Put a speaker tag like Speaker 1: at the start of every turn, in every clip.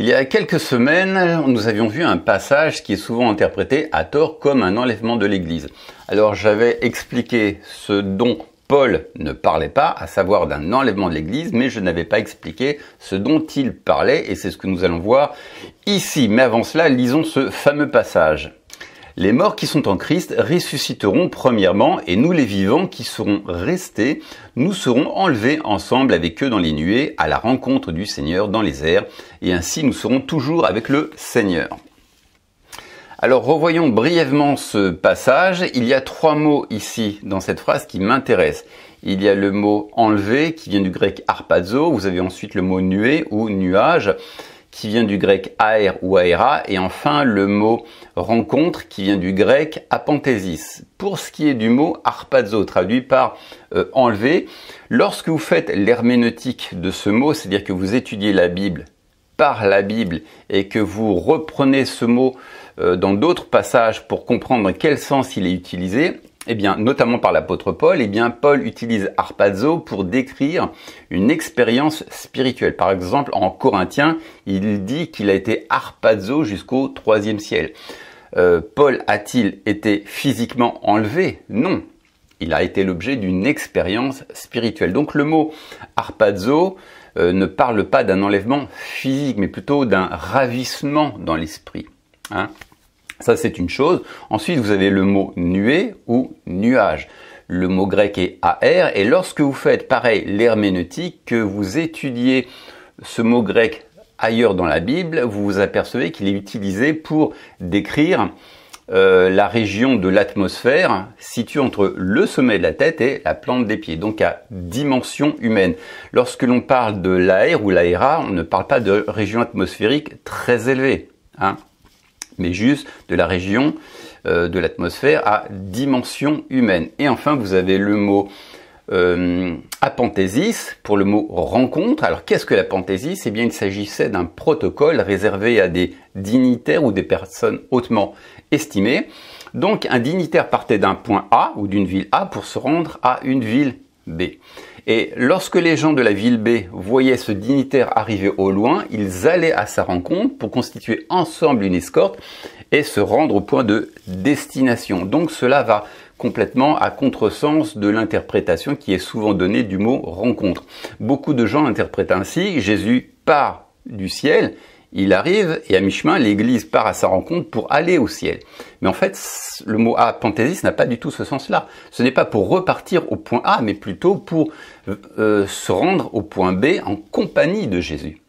Speaker 1: Il y a quelques semaines, nous avions vu un passage qui est souvent interprété à tort comme un enlèvement de l'Église. Alors j'avais expliqué ce dont Paul ne parlait pas, à savoir d'un enlèvement de l'Église, mais je n'avais pas expliqué ce dont il parlait, et c'est ce que nous allons voir ici. Mais avant cela, lisons ce fameux passage. Les morts qui sont en Christ ressusciteront premièrement, et nous les vivants qui serons restés, nous serons enlevés ensemble avec eux dans les nuées, à la rencontre du Seigneur dans les airs, et ainsi nous serons toujours avec le Seigneur. Alors revoyons brièvement ce passage. Il y a trois mots ici dans cette phrase qui m'intéressent. Il y a le mot enlevé qui vient du grec harpazo, vous avez ensuite le mot nuée ou nuage qui vient du grec aer ou aera, et enfin le mot rencontre qui vient du grec apanthésis. Pour ce qui est du mot harpazo, traduit par enlevé, lorsque vous faites l'herméneutique de ce mot, c'est-à-dire que vous étudiez la Bible par la Bible et que vous reprenez ce mot dans d'autres passages pour comprendre quel sens il est utilisé, eh bien, notamment par l'apôtre Paul, eh bien, Paul utilise harpazo pour décrire une expérience spirituelle. Par exemple, en Corinthiens, il dit qu'il a été harpazo jusqu'au 3e ciel. Paul a-t-il été physiquement enlevé? Non. Il a été l'objet d'une expérience spirituelle. Donc le mot harpazo ne parle pas d'un enlèvement physique, mais plutôt d'un ravissement dans l'esprit. Ça, c'est une chose. Ensuite, vous avez le mot nuée ou nuage. Le mot grec est aer, et lorsque vous faites pareil l'herméneutique, que vous étudiez ce mot grec ailleurs dans la Bible, vous vous apercevez qu'il est utilisé pour décrire la région de l'atmosphère située entre le sommet de la tête et la plante des pieds, donc à dimension humaine. Lorsque l'on parle de l'air ou l'aéra, on ne parle pas de région atmosphérique très élevée, mais juste de la région de l'atmosphère à dimension humaine. Et enfin, vous avez le mot apanthésis pour le mot rencontre. Alors, qu'est-ce que l'apanthésis? Eh bien, il s'agissait d'un protocole réservé à des dignitaires ou des personnes hautement estimées. Donc, un dignitaire partait d'un point A ou d'une ville A pour se rendre à une ville B. Et lorsque les gens de la ville B voyaient ce dignitaire arriver au loin, ils allaient à sa rencontre pour constituer ensemble une escorte et se rendre au point de destination. Donc cela va complètement à contresens de l'interprétation qui est souvent donnée du mot rencontre. Beaucoup de gens interprètent ainsi: Jésus part du ciel, il arrive et à mi-chemin, l'Église part à sa rencontre pour aller au ciel. Mais en fait, le mot apanthésis n'a pas du tout ce sens-là. Ce n'est pas pour repartir au point A, mais plutôt pour se rendre au point B en compagnie de Jésus.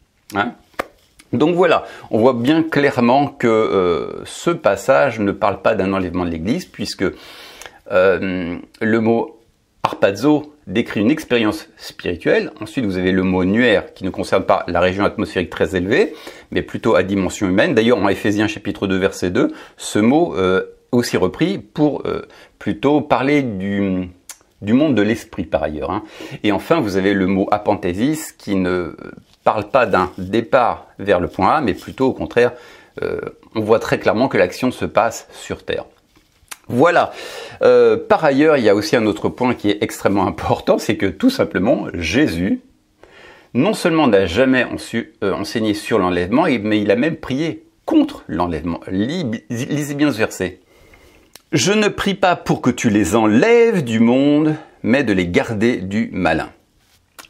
Speaker 1: Donc voilà, on voit bien clairement que ce passage ne parle pas d'un enlèvement de l'Église, puisque le mot harpazo décrit une expérience spirituelle. Ensuite, vous avez le mot nuaire qui ne concerne pas la région atmosphérique très élevée, mais plutôt à dimension humaine. D'ailleurs, en Éphésiens chapitre 2, verset 2, ce mot est aussi repris pour plutôt parler du monde de l'esprit par ailleurs. Et enfin, vous avez le mot apanthésis qui ne parle pas d'un départ vers le point A, mais plutôt au contraire, on voit très clairement que l'action se passe sur terre. Voilà. Par ailleurs, il y a aussi un autre point qui est extrêmement important, c'est que tout simplement, Jésus, non seulement n'a jamais enseigné sur l'enlèvement, mais il a même prié contre l'enlèvement. Lisez bien ce verset. « Je ne prie pas pour que tu les enlèves du monde, mais de les garder du malin. »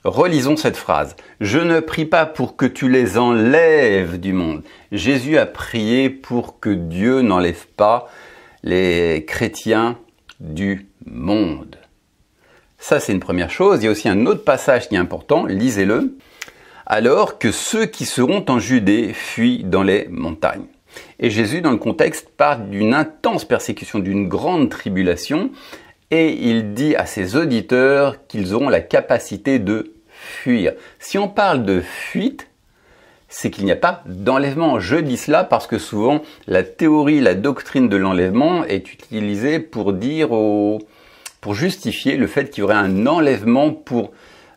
Speaker 1: Relisons cette phrase. « Je ne prie pas pour que tu les enlèves du monde. » Jésus a prié pour que Dieu n'enlève pas les chrétiens du monde. Ça, c'est une première chose. Il y a aussi un autre passage qui est important, lisez-le. « Alors que ceux qui seront en Judée fuient dans les montagnes. » Et Jésus, dans le contexte, parle d'une intense persécution, d'une grande tribulation, et il dit à ses auditeurs qu'ils auront la capacité de fuir. Si on parle de fuite, c'est qu'il n'y a pas d'enlèvement. Je dis cela parce que souvent, la théorie, la doctrine de l'enlèvement est utilisée pour dire, pour justifier le fait qu'il y aurait un enlèvement pour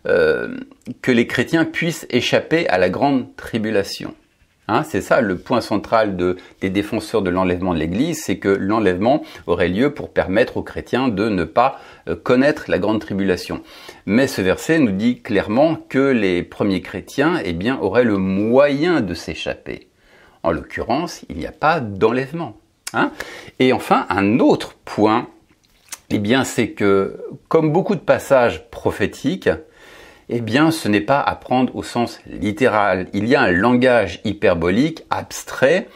Speaker 1: que les chrétiens puissent échapper à la grande tribulation. Hein, c'est ça le point central des défenseurs de l'enlèvement de l'Église, c'est que l'enlèvement aurait lieu pour permettre aux chrétiens de ne pas connaître la grande tribulation. Mais ce verset nous dit clairement que les premiers chrétiens auraient le moyen de s'échapper. En l'occurrence, il n'y a pas d'enlèvement. Hein. Et enfin, un autre point, c'est que comme beaucoup de passages prophétiques, ce n'est pas à prendre au sens littéral. Il y a un langage hyperbolique, abstrait,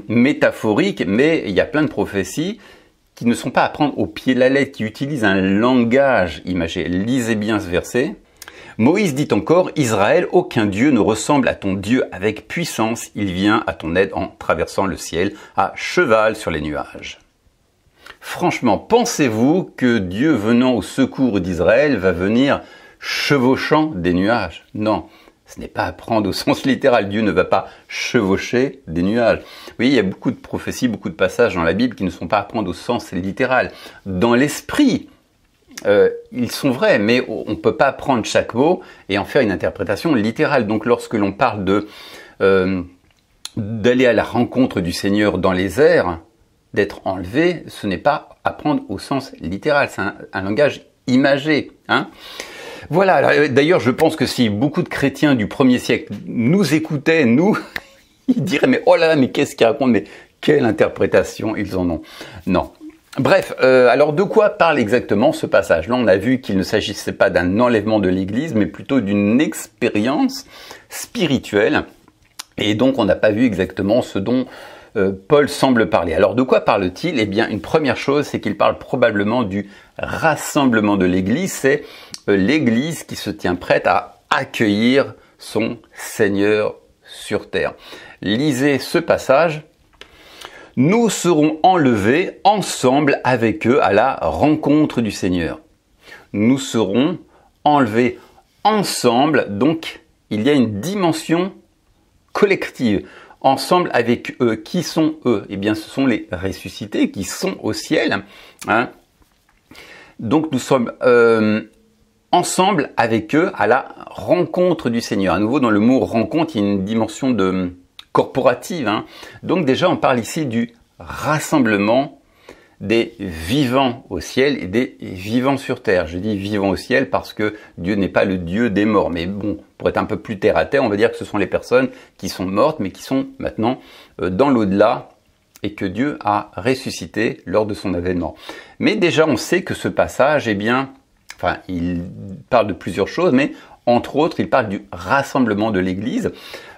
Speaker 1: métaphorique, mais il y a plein de prophéties qui ne sont pas à prendre au pied de la lettre, qui utilisent un langage imagé. Lisez bien ce verset. Moïse dit encore, « Israël, aucun Dieu ne ressemble à ton Dieu avec puissance. Il vient à ton aide en traversant le ciel, à cheval sur les nuages. » Franchement, pensez-vous que Dieu venant au secours d'Israël va venir chevauchant des nuages? Non, ce n'est pas à prendre au sens littéral. Dieu ne va pas chevaucher des nuages. Oui, il y a beaucoup de prophéties, beaucoup de passages dans la Bible qui ne sont pas à prendre au sens littéral. Dans l'esprit, ils sont vrais, mais on ne peut pas prendre chaque mot et en faire une interprétation littérale. Donc lorsque l'on parle d'aller à la rencontre du Seigneur dans les airs, d'être enlevé, ce n'est pas à prendre au sens littéral, c'est un langage imagé. Hein. Voilà, d'ailleurs je pense que si beaucoup de chrétiens du 1er siècle nous écoutaient, ils diraient mais oh là là, mais qu'est-ce qu'ils racontent, mais quelle interprétation ils en ont. Non. Bref, alors de quoi parle exactement ce passage? Là on a vu qu'il ne s'agissait pas d'un enlèvement de l'Église, mais plutôt d'une expérience spirituelle, et donc on n'a pas vu exactement ce dont Paul semble parler. Alors de quoi parle-t-il? Une première chose, c'est qu'il parle probablement du rassemblement de l'Église. C'est l'Église qui se tient prête à accueillir son Seigneur sur terre. Lisez ce passage. « Nous serons enlevés ensemble avec eux à la rencontre du Seigneur. » Nous serons enlevés ensemble, donc il y a une dimension collective. Ensemble avec eux. Qui sont eux? Ce sont les ressuscités qui sont au ciel. Hein. Donc nous sommes ensemble avec eux à la rencontre du Seigneur. À nouveau, dans le mot rencontre, il y a une dimension corporative. Hein. Donc déjà, on parle ici du rassemblement des vivants au ciel et des vivants sur terre. Je dis vivants au ciel parce que Dieu n'est pas le Dieu des morts. Mais bon, pour être un peu plus terre à terre, on va dire que ce sont les personnes qui sont mortes, mais qui sont maintenant dans l'au-delà et que Dieu a ressuscité lors de son avènement. Mais déjà, on sait que ce passage, il parle de plusieurs choses, mais entre autres, il parle du rassemblement de l'Église.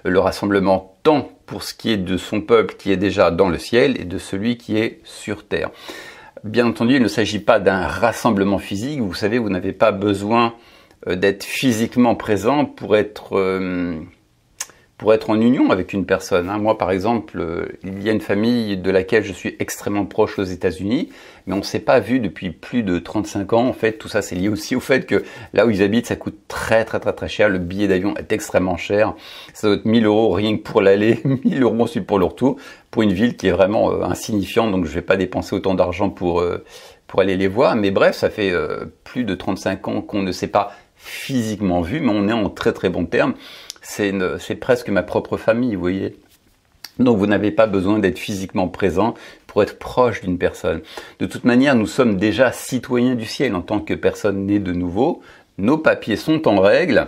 Speaker 1: Le rassemblement tant pour ce qui est de son peuple qui est déjà dans le ciel et de celui qui est sur terre. Bien entendu, il ne s'agit pas d'un rassemblement physique. Vous savez, vous n'avez pas besoin d'être physiquement présent pour être en union avec une personne. Hein. Moi, par exemple, il y a une famille de laquelle je suis extrêmement proche aux États-Unis, mais on ne s'est pas vu depuis plus de 35 ans. En fait, tout ça, c'est lié aussi au fait que là où ils habitent, ça coûte très cher. Le billet d'avion est extrêmement cher. Ça doit être 1000 € rien que pour l'aller, 1000 € ensuite pour le retour, pour une ville qui est vraiment insignifiante. Donc, je ne vais pas dépenser autant d'argent pour aller les voir. Mais bref, ça fait plus de 35 ans qu'on ne s'est pas physiquement vu, mais on est en très bons termes. C'est presque ma propre famille, vous voyez. Donc vous n'avez pas besoin d'être physiquement présent pour être proche d'une personne. De toute manière, nous sommes déjà citoyens du ciel en tant que personne née de nouveau. Nos papiers sont en règle.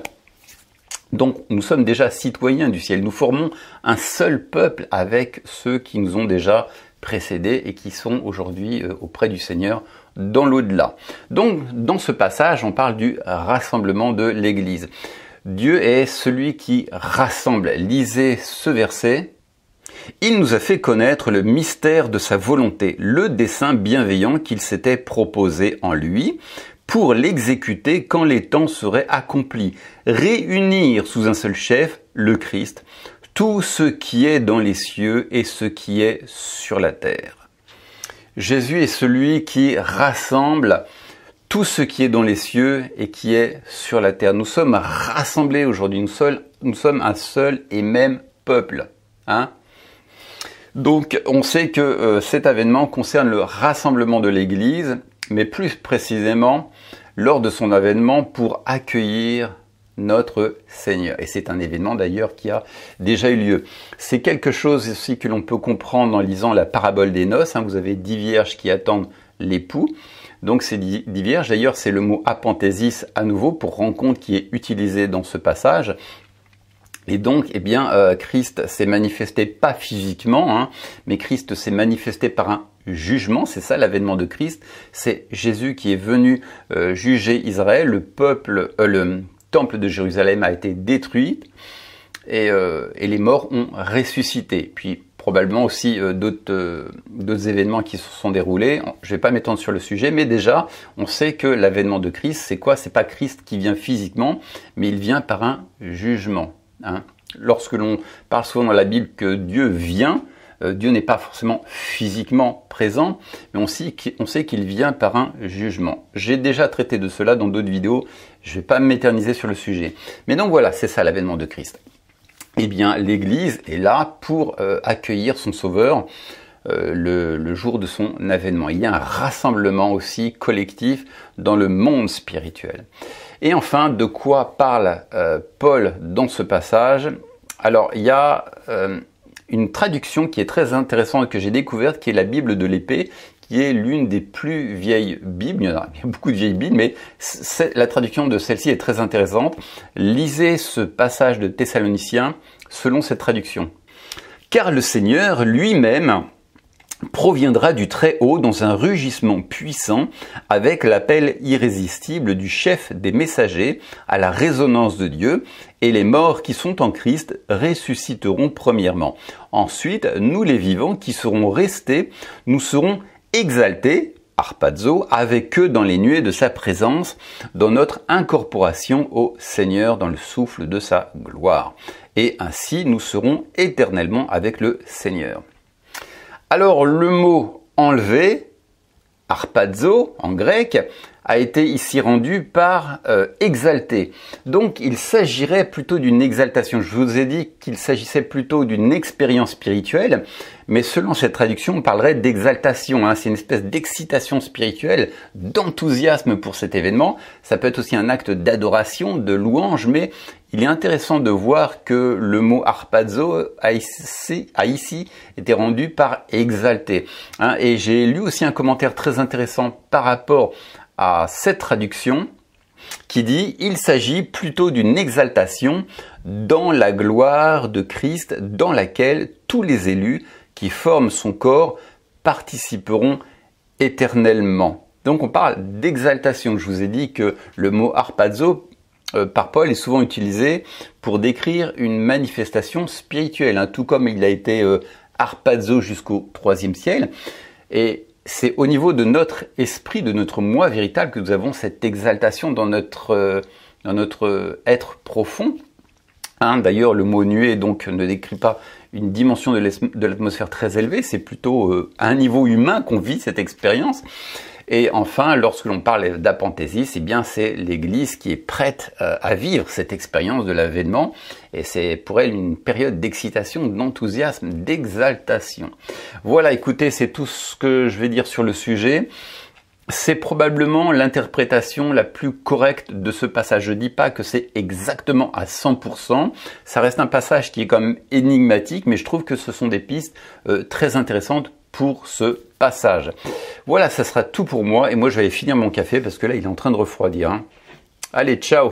Speaker 1: Donc nous sommes déjà citoyens du ciel. Nous formons un seul peuple avec ceux qui nous ont déjà précédés et qui sont aujourd'hui auprès du Seigneur dans l'au-delà. Donc dans ce passage, on parle du rassemblement de l'Église. Dieu est celui qui rassemble. Lisez ce verset. Il nous a fait connaître le mystère de sa volonté, le dessein bienveillant qu'il s'était proposé en lui, pour l'exécuter quand les temps seraient accomplis. Réunir sous un seul chef, le Christ, tout ce qui est dans les cieux et ce qui est sur la terre. Jésus est celui qui rassemble tout ce qui est dans les cieux et qui est sur la terre. Nous sommes rassemblés aujourd'hui, nous sommes un seul et même peuple. Hein? Donc on sait que cet événement concerne le rassemblement de l'Église, mais plus précisément lors de son avènement pour accueillir notre Seigneur. Et c'est un événement d'ailleurs qui a déjà eu lieu. C'est quelque chose aussi que l'on peut comprendre en lisant la parabole des noces. Vous avez 10 vierges qui attendent l'époux. Donc ces 10 vierges, d'ailleurs c'est le mot apanthésis à nouveau pour rencontre qui est utilisé dans ce passage. Et donc, eh bien, Christ s'est manifesté pas physiquement, mais Christ s'est manifesté par un jugement. C'est ça l'avènement de Christ. C'est Jésus qui est venu juger Israël. Le temple de Jérusalem a été détruit et les morts ont ressuscité. Puis probablement aussi d'autres événements qui se sont déroulés. Je ne vais pas m'étendre sur le sujet, mais déjà, on sait que l'avènement de Christ, c'est quoi? C'est pas Christ qui vient physiquement, mais il vient par un jugement. Lorsque l'on parle souvent dans la Bible que Dieu vient, Dieu n'est pas forcément physiquement présent, mais on sait qu'il vient par un jugement. J'ai déjà traité de cela dans d'autres vidéos, je ne vais pas m'éterniser sur le sujet. Mais donc voilà, c'est ça l'avènement de Christ. Eh bien, l'Église est là pour accueillir son Sauveur le jour de son avènement. Il y a un rassemblement aussi collectif dans le monde spirituel. Et enfin, de quoi parle Paul dans ce passage? Alors, il y a une traduction qui est très intéressante que j'ai découverte, qui est la Bible de l'épée, qui est l'une des plus vieilles Bibles. Il y a beaucoup de vieilles Bibles, mais la traduction de celle-ci est très intéressante. Lisez ce passage de Thessaloniciens selon cette traduction. « Car le Seigneur lui-même proviendra du Très-Haut dans un rugissement puissant avec l'appel irrésistible du chef des messagers à la résonance de Dieu, et les morts qui sont en Christ ressusciteront premièrement. Ensuite, nous les vivants qui serons restés, nous serons exaltés, harpazo, avec eux dans les nuées de sa présence, dans notre incorporation au Seigneur dans le souffle de sa gloire. Et ainsi nous serons éternellement avec le Seigneur. » Alors le mot enlevé, harpazo en grec, a été ici rendu par exalté. Donc il s'agirait plutôt d'une exaltation. Je vous ai dit qu'il s'agissait plutôt d'une expérience spirituelle, mais selon cette traduction, on parlerait d'exaltation. C'est une espèce d'excitation spirituelle, d'enthousiasme pour cet événement. Ça peut être aussi un acte d'adoration, de louange, mais il est intéressant de voir que le mot harpazo a ici été rendu par exalté. Et j'ai lu aussi un commentaire très intéressant par rapport à cette traduction qui dit « Il s'agit plutôt d'une exaltation dans la gloire de Christ dans laquelle tous les élus qui forment son corps participeront éternellement. » Donc on parle d'exaltation. Je vous ai dit que le mot harpazo par Paul est souvent utilisé pour décrire une manifestation spirituelle, tout comme il a été harpazo jusqu'au IIIe siècle. Et c'est au niveau de notre esprit, de notre moi véritable que nous avons cette exaltation dans notre être profond. D'ailleurs, le mot nuée donc ne décrit pas une dimension de l'atmosphère très élevée, c'est plutôt à un niveau humain qu'on vit cette expérience. Et enfin, lorsque l'on parle d'apanthésis, eh bien c'est l'Église qui est prête à vivre cette expérience de l'avènement, et c'est pour elle une période d'excitation, d'enthousiasme, d'exaltation. Voilà, écoutez, c'est tout ce que je vais dire sur le sujet. C'est probablement l'interprétation la plus correcte de ce passage. Je ne dis pas que c'est exactement à 100%. Ça reste un passage qui est quand même énigmatique, mais je trouve que ce sont des pistes très intéressantes pour ce passage. Voilà, ça sera tout pour moi. Et moi, je vais aller finir mon café parce que là, il est en train de refroidir. Allez, ciao!